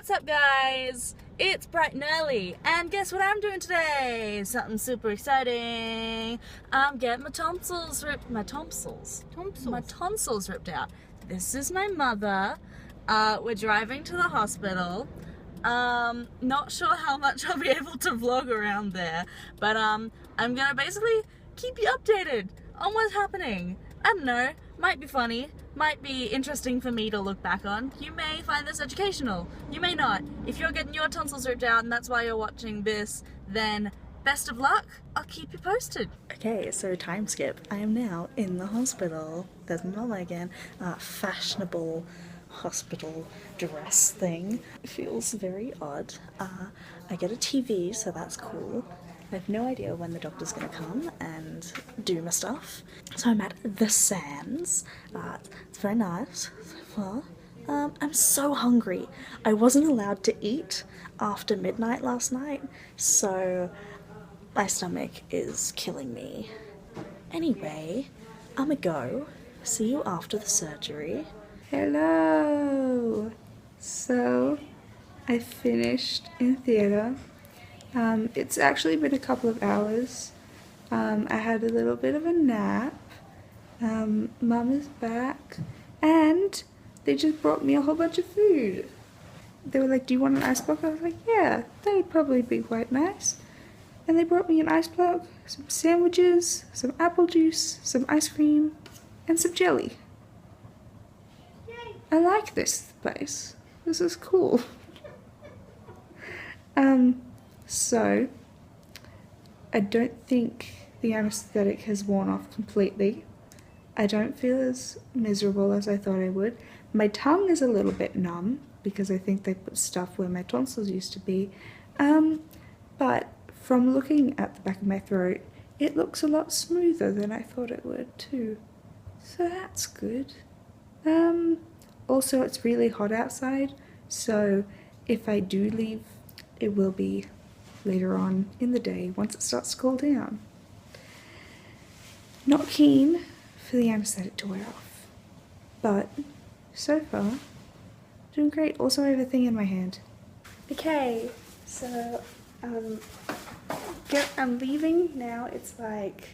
What's up, guys? It's bright and early, and guess what I'm doing today? Something super exciting. I'm getting my tonsils ripped out. This is my mother. We're driving to the hospital. Not sure how much I'll be able to vlog around there, but I'm gonna basically keep you updated on what's happening. I don't know, might be funny, might be interesting for me to look back on. You may find this educational, you may not. If you're getting your tonsils ripped out and that's why you're watching this, then best of luck. I'll keep you posted. Okay, so time skip. I am now in the hospital. There's my mama again. Fashionable hospital dress thing. It feels very odd. I get a TV, so that's cool. I have no idea when the doctor's gonna come and do my stuff. So I'm at the Sands. It's very nice so far. I'm so hungry. I wasn't allowed to eat after midnight last night, so my stomach is killing me. Anyway, I'ma go. See you after the surgery. Hello! So, I finished in theatre. It's actually been a couple of hours. I had a little bit of a nap. Mum is back. And they just brought me a whole bunch of food. They were like, do you want an ice block? I was like, yeah, that would probably be quite nice. And they brought me an ice block, some sandwiches, some apple juice, some ice cream, and some jelly. I like this place. This is cool. So, I don't think the anesthetic has worn off completely. I don't feel as miserable as I thought I would. My tongue is a little bit numb because I think they put stuff where my tonsils used to be. But from looking at the back of my throat, it looks a lot smoother than I thought it would too. So that's good. Also, it's really hot outside, so if I do leave, it will be later on in the day once it starts to cool down. Not keen for the anesthetic to wear off, but so far, doing great. Also, I have a thing in my hand. Okay, so I'm leaving now. It's like,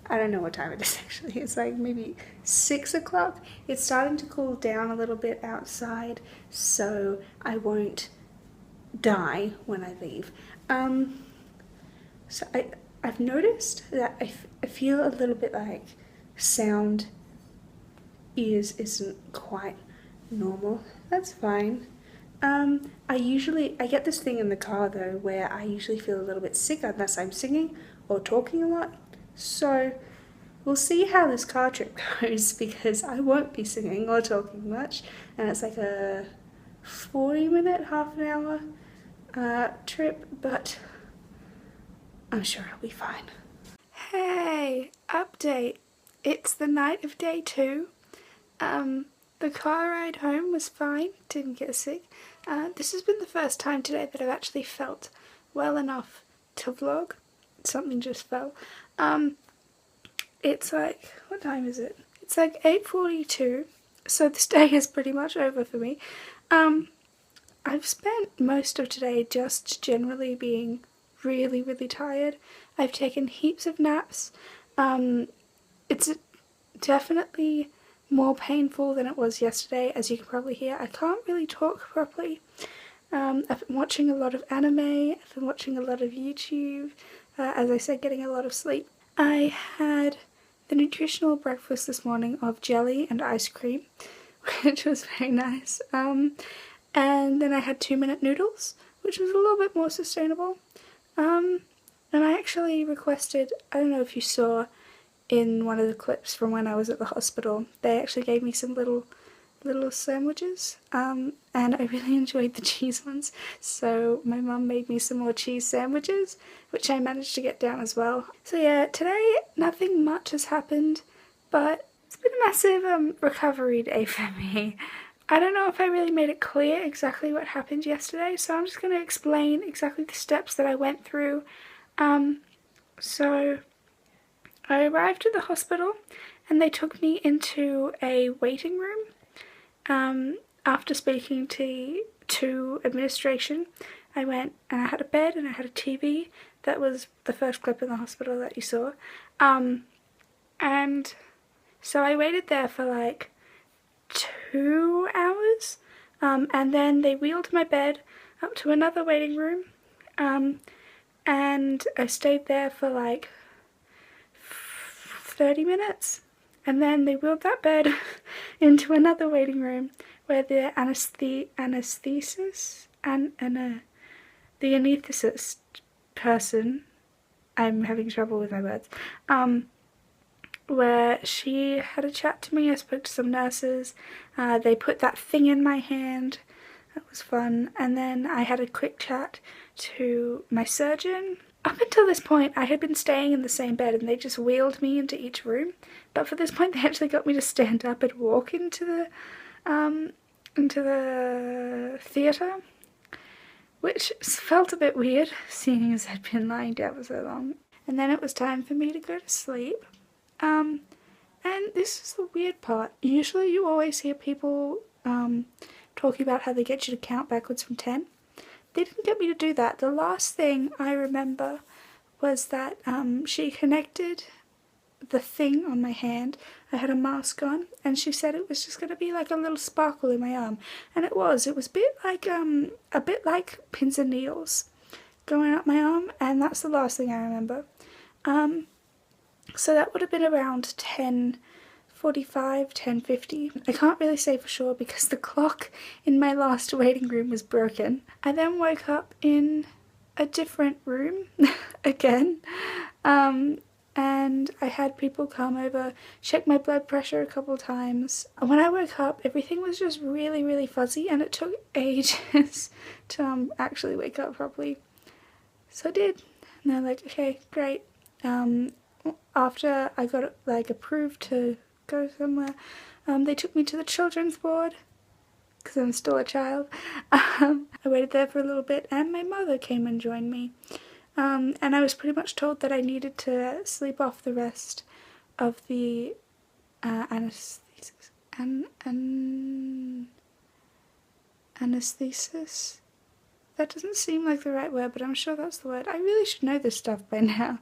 I don't know what time it is actually. It's like maybe 6 o'clock. It's starting to cool down a little bit outside, so I won't die when I leave. So I've noticed that I feel a little bit like sound ears isn't quite normal. That's fine. I get this thing in the car though where I usually feel a little bit sick unless I'm singing or talking a lot. So we'll see how this car trip goes because I won't be singing or talking much, and it's like a 40-minute, half an hour trip, but I'm sure I'll be fine. Hey, update. It's the night of day 2. The car ride home was fine, didn't get sick. This has been the first time today that I've actually felt well enough to vlog. Something just fell. It's like, what time is it? It's like 8:42, so this day is pretty much over for me. I've spent most of today just generally being really, really tired. I've taken heaps of naps. It's definitely more painful than it was yesterday, as you can probably hear. I can't really talk properly. I've been watching a lot of anime, I've been watching a lot of YouTube, as I said, getting a lot of sleep. I had the nutritional breakfast this morning of jelly and ice cream, which was very nice. And then I had 2-minute noodles, which was a little bit more sustainable. And I actually requested, I don't know if you saw in one of the clips from when I was at the hospital, they actually gave me some little sandwiches, and I really enjoyed the cheese ones, so my mum made me some more cheese sandwiches, which I managed to get down as well. So yeah, today nothing much has happened, but it's been a massive recovery day for me. I don't know if I really made it clear exactly what happened yesterday, so I'm just going to explain exactly the steps that I went through. So I arrived at the hospital and they took me into a waiting room after speaking to to administration. I went and I had a bed and I had a TV. That was the first clip in the hospital that you saw. And so I waited there for like 2 hours, and then they wheeled my bed up to another waiting room, and I stayed there for like 30 minutes, and then they wheeled that bed into another waiting room where the anaesthetist person, I'm having trouble with my words, where she had a chat to me. I spoke to some nurses. They put that thing in my hand. That was fun. And then I had a quick chat to my surgeon. Up until this point, I had been staying in the same bed and they just wheeled me into each room. But for this point, they actually got me to stand up and walk into the theatre, which felt a bit weird, seeing as I'd been lying down for so long. And then it was time for me to go to sleep. And this is the weird part. Usually you always hear people talking about how they get you to count backwards from 10. They didn't get me to do that. The last thing I remember was that she connected the thing on my hand. I had a mask on, and she said it was just going to be like a little sparkle in my arm. And it was. It was a bit like pins and needles going up my arm, and that's the last thing I remember. So that would have been around 10:45, 10:50. I can't really say for sure because the clock in my last waiting room was broken. I then woke up in a different room again, and I had people come over, check my blood pressure a couple times. When I woke up, everything was just really, really fuzzy, and it took ages to actually wake up properly. So I did, and they're like, okay, great. After I got like approved to go somewhere, they took me to the children's ward because I'm still a child. I waited there for a little bit, and my mother came and joined me. And I was pretty much told that I needed to sleep off the rest of the anesthesis. Anesthesis? That doesn't seem like the right word, but I'm sure that's the word. I really should know this stuff by now.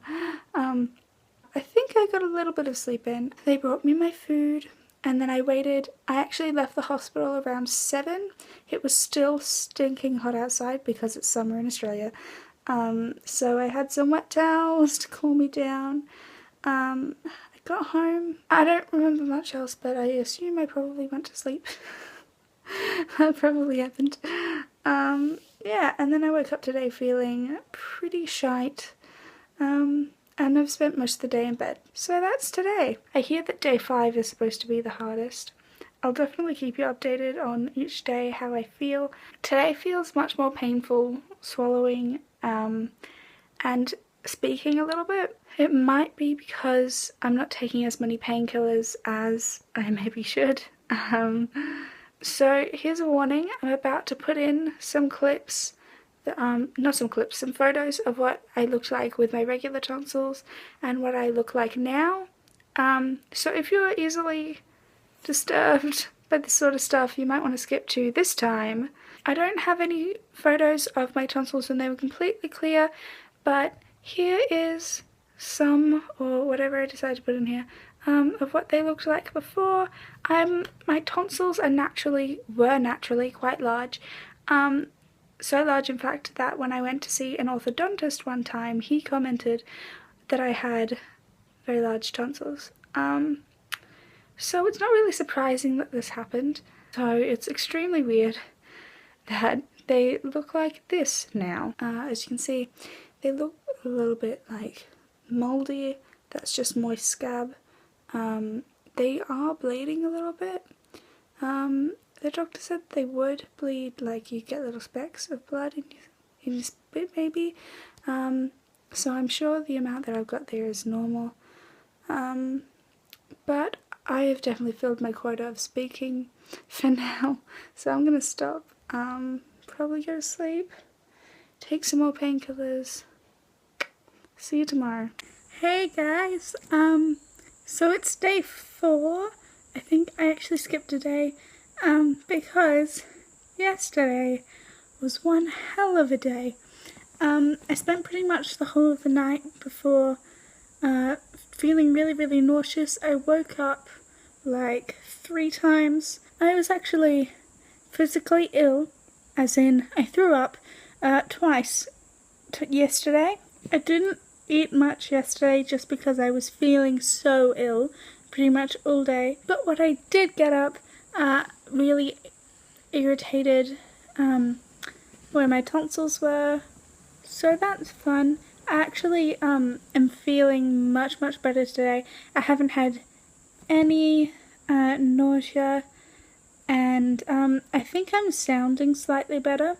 I think I got a little bit of sleep in. They brought me my food, and then I waited. I actually left the hospital around 7. It was still stinking hot outside because it's summer in Australia. So I had some wet towels to cool me down. I got home. I don't remember much else, but I assume I probably went to sleep. That probably happened. Yeah, and then I woke up today feeling pretty shite. And I've spent most of the day in bed. So that's today. I hear that day 5 is supposed to be the hardest. I'll definitely keep you updated on each day how I feel. Today feels much more painful swallowing and speaking a little bit. It might be because I'm not taking as many painkillers as I maybe should. So here's a warning. I'm about to put in some clips, some photos of what I looked like with my regular tonsils and what I look like now. So if you're easily disturbed by this sort of stuff, you might want to skip to this time. I don't have any photos of my tonsils when they were completely clear, but here is some, or whatever I decided to put in here, of what they looked like before. My tonsils were naturally quite large. So large, in fact, that when I went to see an orthodontist one time, he commented that I had very large tonsils. So it's not really surprising that this happened. So it's extremely weird that they look like this now. As you can see, they look a little bit like moldy. That's just moist scab. They are bleeding a little bit. The doctor said they would bleed, like you get little specks of blood in your spit maybe. So I'm sure the amount that I've got there is normal. But I have definitely filled my quota of speaking for now, so I'm gonna stop. Probably go to sleep, take some more painkillers. See you tomorrow. Hey guys, so it's day 4. I think I actually skipped a day, because yesterday was one hell of a day. I spent pretty much the whole of the night before feeling really, really nauseous. I woke up like 3 times. I was actually physically ill, as in I threw up twice yesterday. I didn't eat much yesterday just because I was feeling so ill pretty much all day. But what I did get up really irritated where my tonsils were, so that's fun. I actually am feeling much better today. I haven't had any nausea, and I think I'm sounding slightly better.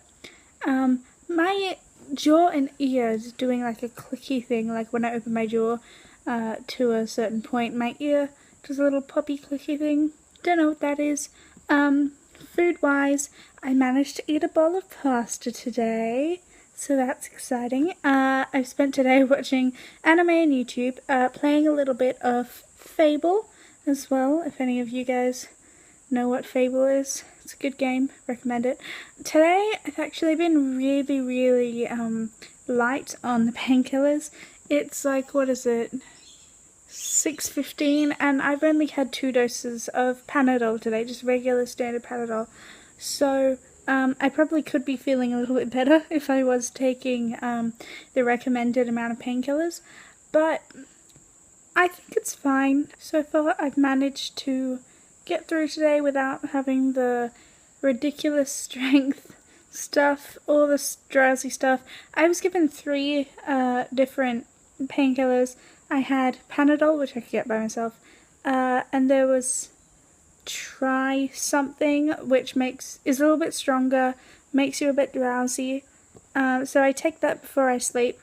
My jaw and ears doing like a clicky thing, like when I open my jaw to a certain point, my ear does a little poppy clicky thing. Don't know what that is. Food wise, I managed to eat a bowl of pasta today, so that's exciting. I've spent today watching anime on YouTube, playing a little bit of Fable as well, if any of you guys know what Fable is. It's a good game, recommend it. Today I've actually been really light on the painkillers. It's like, what is it, 6:15, and I've only had 2 doses of Panadol today, just regular standard Panadol. So I probably could be feeling a little bit better if I was taking the recommended amount of painkillers, but I think it's fine. So far I've managed to get through today without having the ridiculous strength stuff, all the drowsy stuff. I was given 3 different painkillers. I had Panadol, which I could get by myself, and there was Try something, which is a little bit stronger, makes you a bit drowsy. So I take that before I sleep.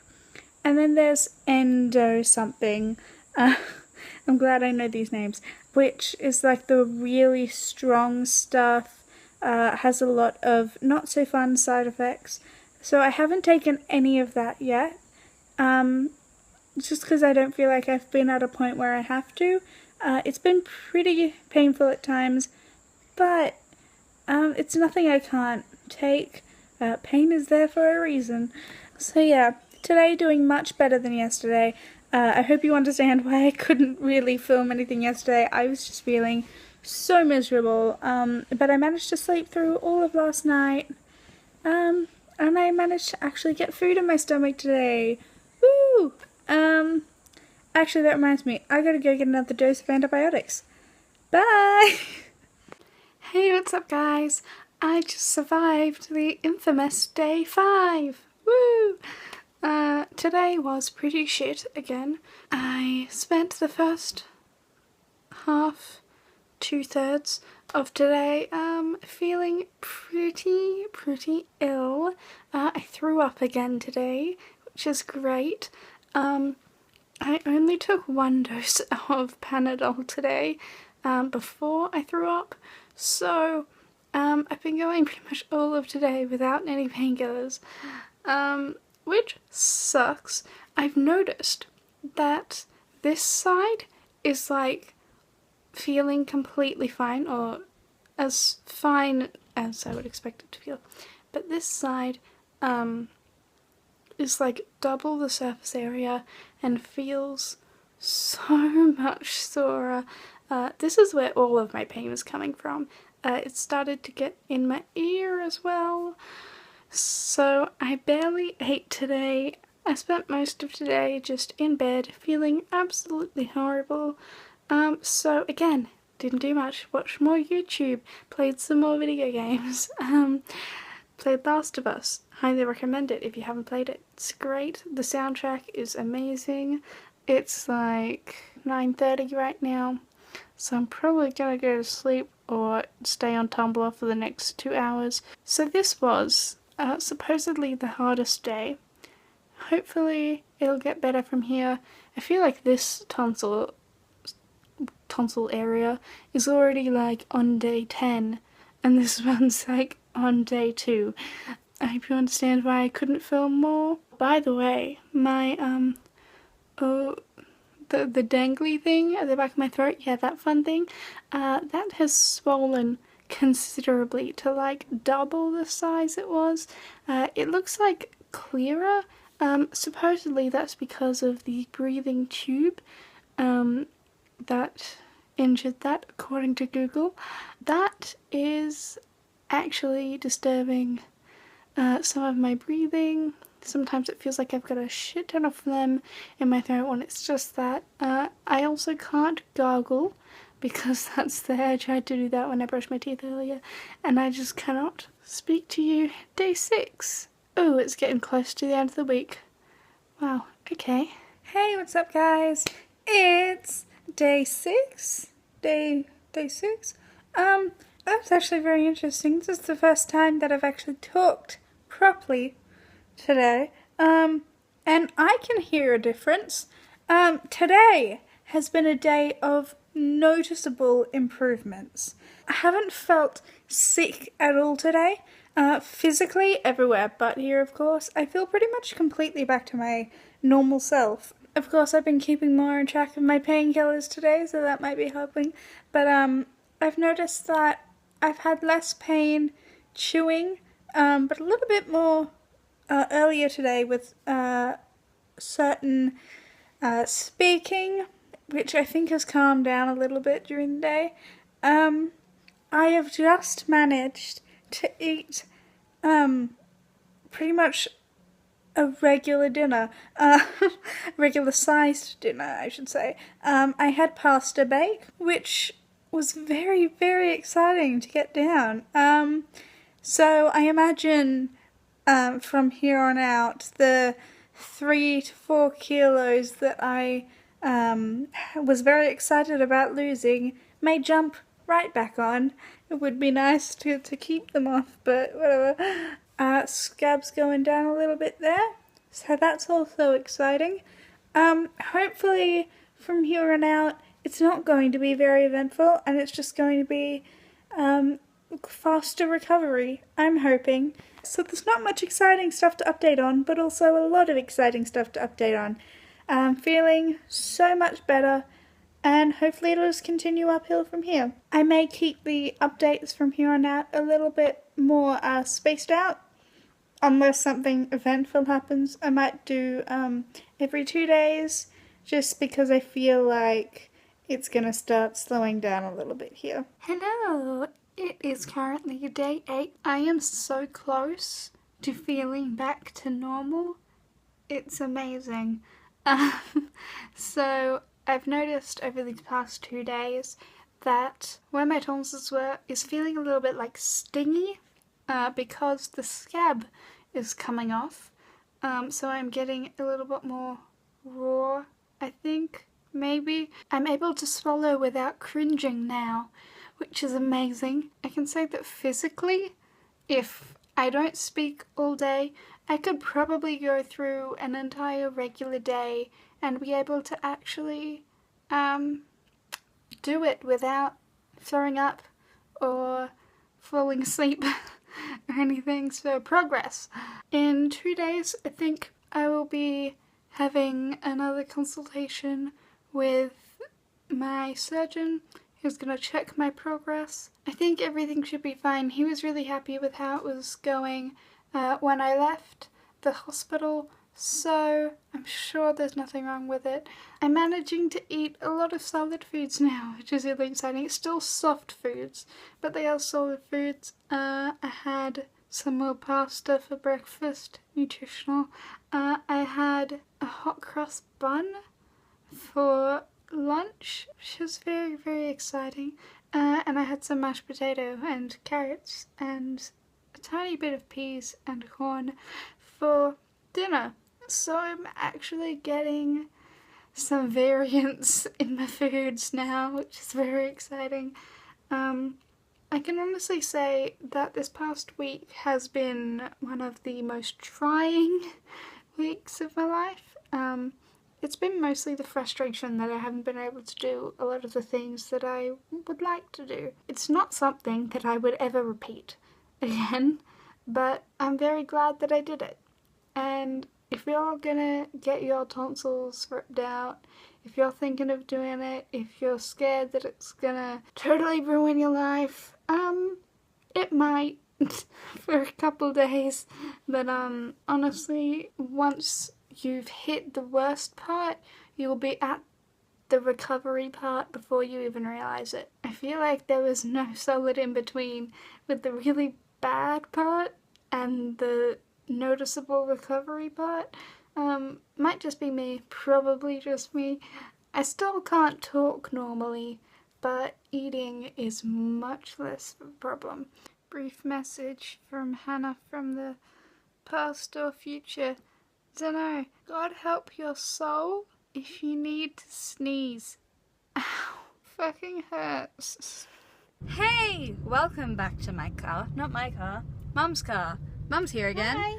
And then there's Endo something. I'm glad I know these names. Which is like the really strong stuff. Has a lot of not so fun side effects. So I haven't taken any of that yet. Just because I don't feel like I've been at a point where I have to. It's been pretty painful at times, but it's nothing I can't take. Pain is there for a reason. So yeah, today doing much better than yesterday. I hope you understand why I couldn't really film anything yesterday. I was just feeling so miserable, but I managed to sleep through all of last night, and I managed to actually get food in my stomach today. Woo! Actually, that reminds me, I gotta go get another dose of antibiotics. Bye! Hey, what's up, guys? I just survived the infamous day 5. Woo! Today was pretty shit again. I spent the first half, 2/3 of today, feeling pretty ill. I threw up again today, which is great. I only took 1 dose of Panadol today, before I threw up, so I've been going pretty much all of today without any painkillers, which sucks. I've noticed that this side is like feeling completely fine, or as fine as I would expect it to feel, but this side is like double the surface area and feels so much sorer. This is where all of my pain is coming from. It started to get in my ear as well. So I barely ate today. I spent most of today just in bed feeling absolutely horrible. So again, didn't do much. Watched more YouTube, played some more video games. Played Last of Us. Highly recommend it if you haven't played it. It's great. The soundtrack is amazing. It's like 9:30 right now, so I'm probably gonna go to sleep or stay on Tumblr for the next 2 hours. So this was supposedly the hardest day. Hopefully it'll get better from here. I feel like this tonsil area is already like on day 10, and this one's like on day 2. I hope you understand why I couldn't film more. By the way, my the dangly thing at the back of my throat, yeah, that fun thing, that has swollen considerably to like double the size it was. It looks like clearer. Supposedly that's because of the breathing tube that injured that, according to Google. That is actually disturbing some of my breathing. Sometimes it feels like I've got a shit ton of phlegm in my throat when it's just that. I also can't gargle because that's there. I tried to do that when I brushed my teeth earlier and I just cannot. Speak to you. Day 6. Oh, it's getting close to the end of the week. Wow, okay. Hey, what's up guys? It's day 6. Day 6. That's actually very interesting. This is the first time that I've actually talked properly today. And I can hear a difference. Today has been a day of noticeable improvements. I haven't felt sick at all today. Physically, everywhere but here, of course. I feel pretty much completely back to my normal self. Of course, I've been keeping more on track of my painkillers today, so that might be helping. But I've noticed that I've had less pain chewing, but a little bit more earlier today with certain speaking, which I think has calmed down a little bit during the day. I have just managed to eat pretty much a regular dinner, regular sized dinner I should say. I had pasta bake, which was very, very exciting to get down. So I imagine from here on out the 3 to 4 kilos that I was very excited about losing may jump right back on. It would be nice to keep them off, but whatever. Scab's going down a little bit there, so that's also exciting. Hopefully from here on out it's not going to be very eventful and it's just going to be faster recovery, I'm hoping. So there's not much exciting stuff to update on, but also a lot of exciting stuff to update on. I'm feeling so much better, and hopefully it'll just continue uphill from here. I may keep the updates from here on out a little bit more spaced out, unless something eventful happens. I might do every 2 days, just because I feel like it's gonna start slowing down a little bit here. Hello! It is currently day 8. I am so close to feeling back to normal. It's amazing. So I've noticed over these past 2 days that where my tonsils were is feeling a little bit like stingy because the scab is coming off. So I'm getting a little bit more raw, I think, maybe. I'm able to swallow without cringing now, which is amazing. I can say that physically, if I don't speak all day, I could probably go through an entire regular day and be able to actually do it without throwing up or falling asleep or anything. So progress. In 2 days, I think I will be having another consultation with my surgeon who's going to check my progress. I think everything should be fine. He was really happy with how it was going when I left the hospital, so I'm sure there's nothing wrong with it. I'm managing to eat a lot of solid foods now, which is really exciting. It's still soft foods, but they are solid foods. I had some more pasta for breakfast, nutritional. I had a hot cross bun for lunch, which was very, very exciting. And I had some mashed potato and carrots and a tiny bit of peas and corn for dinner. So I'm actually getting some variance in my foods now, which is very exciting. I can honestly say that this past week has been one of the most trying weeks of my life. It's been mostly the frustration that I haven't been able to do a lot of the things that I would like to do. It's not something that I would ever repeat again, but I'm very glad that I did it. And if you're gonna get your tonsils ripped out, if you're thinking of doing it, if you're scared that it's gonna totally ruin your life, It might for a couple days, but honestly, once you've hit the worst part, you'll be at the recovery part before you even realise it. I feel like there was no solid in between with the really bad part and the noticeable recovery part. Might just be me, probably just me. I still can't talk normally, but eating is much less of a problem. Brief message from Hannah from the past or future. Dunno. God help your soul if you need to sneeze. Ow. Fucking hurts. Hey! Welcome back to my car. Not my car. Mum's car. Mum's here again. Hi.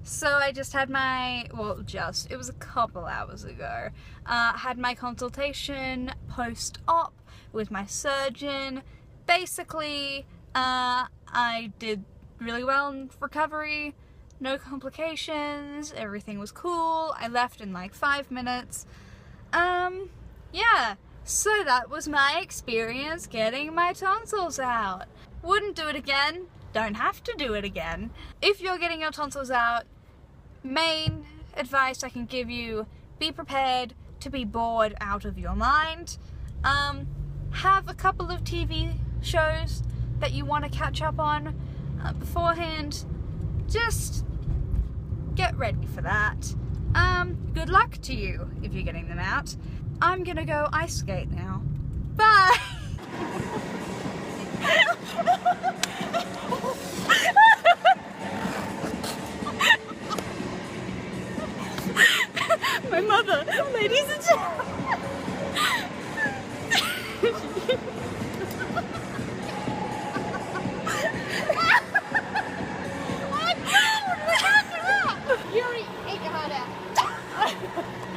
So I just had my, it was a couple hours ago, had my consultation post-op with my surgeon. Basically, I did really well in recovery, no complications, everything was cool. I left in like 5 minutes. Yeah, so that was my experience getting my tonsils out. Wouldn't do it again. Don't have to do it again. If you're getting your tonsils out, main advice I can give you, be prepared to be bored out of your mind. Have a couple of TV shows that you want to catch up on beforehand. Just get ready for that. Good luck to you if you're getting them out. I'm gonna go ice skate now. Bye! My mother, ladies and gentlemen.